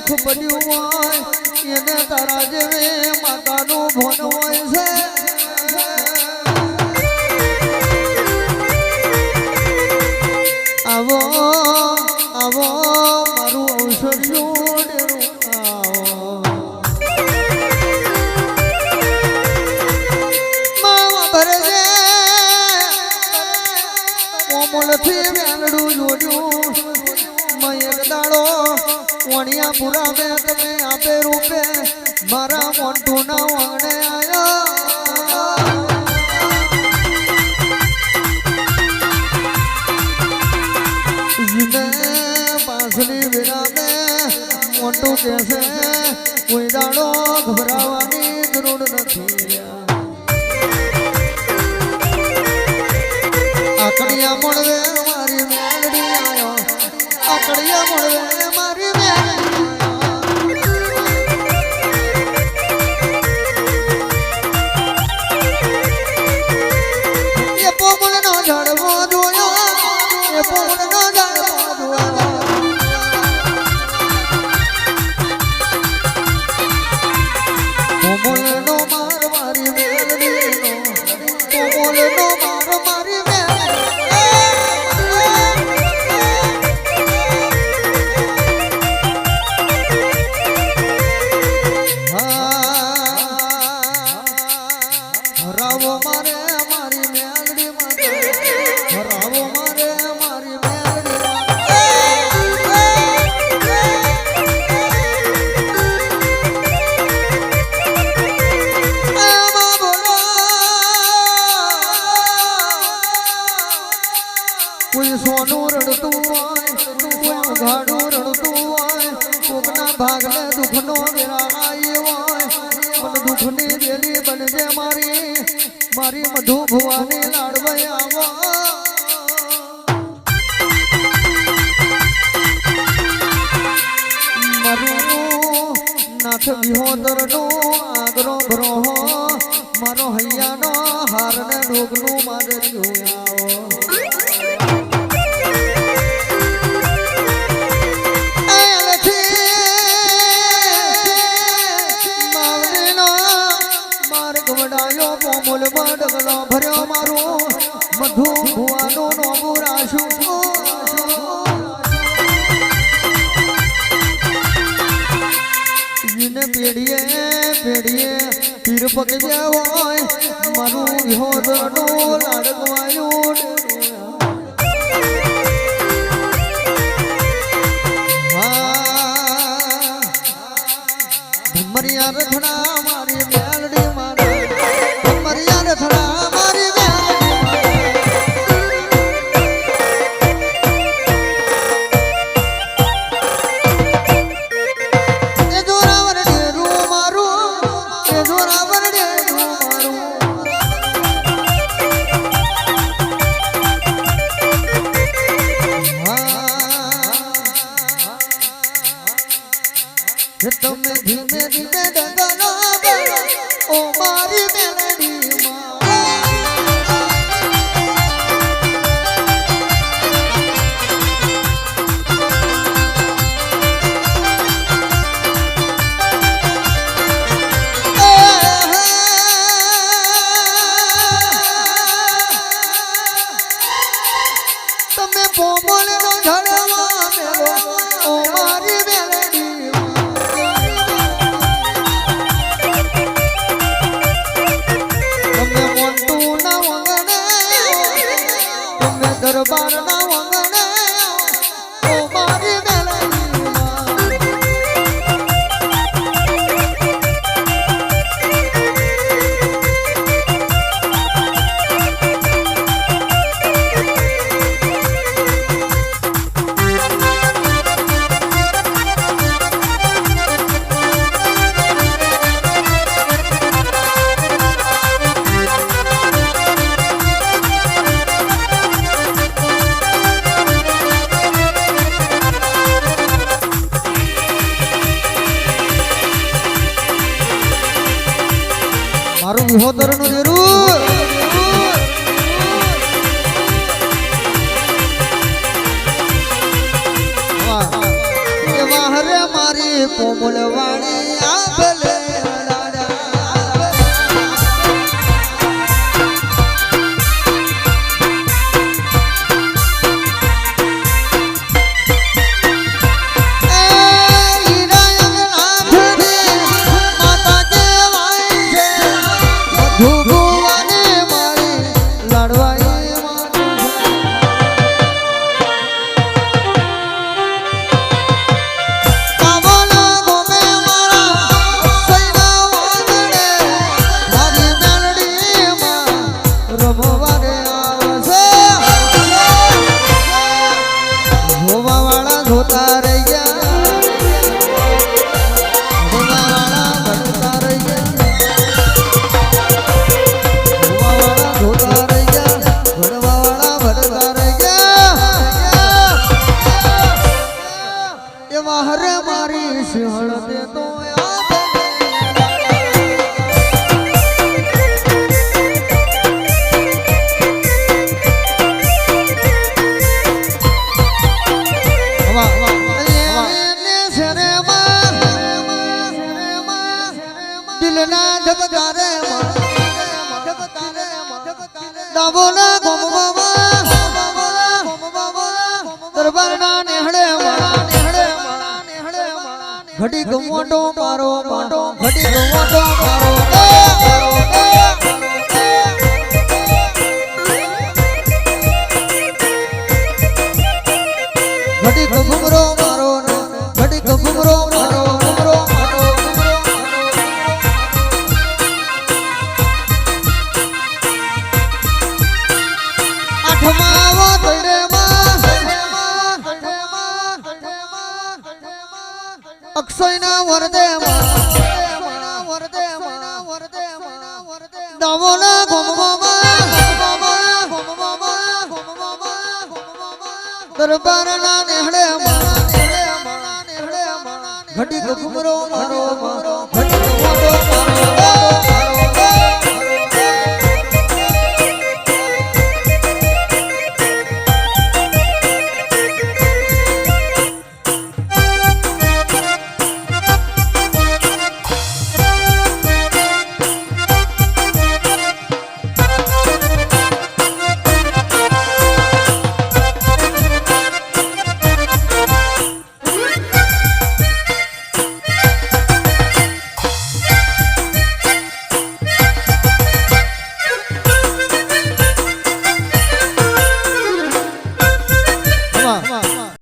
દુઃખ પડ્યું હોય એને તારા જેવે માતાનું ભોન હોય છે આવો આવો મારું ઔષધિયું ડેરું માવા ભરે છે કોમલથી વેલડું જોડ્યું મેં એક દાડો વણિયા પુરા બે તમે આપે રૂપે મારા મોટુના વાંગણે આયો પાછલી વિરામે મોટું કહેશે કોઈ દાડો ગભરાવાની જરૂર નથી આકડિયા મળવે મારી મેલડી આયો આકડિયા મળવે મારી મેલડી એ પોમણ નો ઝાડવો જોયો એ પોમણ નો ઝાડવો જોયો કોમલનો માર મારી મેલડીનો કોમલનો માર મારી હરાવો મારે મારી મેલડી હરાવો મારે મારી કોઈ સોનું રડતું હોય કોઈ ઘાડું રડતું હોય કોકના ભાગને દુઃખનો વેરા આવ્યો હોય પણ દુઃખની દેલી બનજે મારી મારી મધુ ભુવાની લાડવાઈ આવો મારું નાથ વિહોદરનો આગરો ભરોહો મારો હૈયાનો હારને ડોગનું માદર્યું આવો મોલ બડગલો ભર્યો મારું મધુ ભુવાનો નોબુ રાશું જીને પેઢીએ પેઢીએ પીર પકજે હોય મારું વિહોદરનું લાડકવાયું ધમરિયા રખડા મારી મેલડી મારી ધમરિયા રખડા મારી મેલડી એ જોરાવર ડેરું મારું એ જોરાવર ડેરું મારું તમે ધીમે ધીમે ડગલો ઓ મારી મેલડી તમે પોમણનો ઝાડવા મેલો ઓ મારી મેલડી દરબાર ના વંગણે ઓ મારી મારું વિહોદરનું દેરું વાહ રે મારા મારી પોમલવાળી આ ભલે ઘડી ગમોટો મારો ઘડી ગમોટો મારો ઘડી ઘુમરો મારો ઘડી ઘુમરો મારો ઘુમરો આઠમાવો તડે અક્ષયના વરદે દાવોના દરબારના નેહડે ઘડી ઘુમરો મારો ઘડી ઘુમરો મારો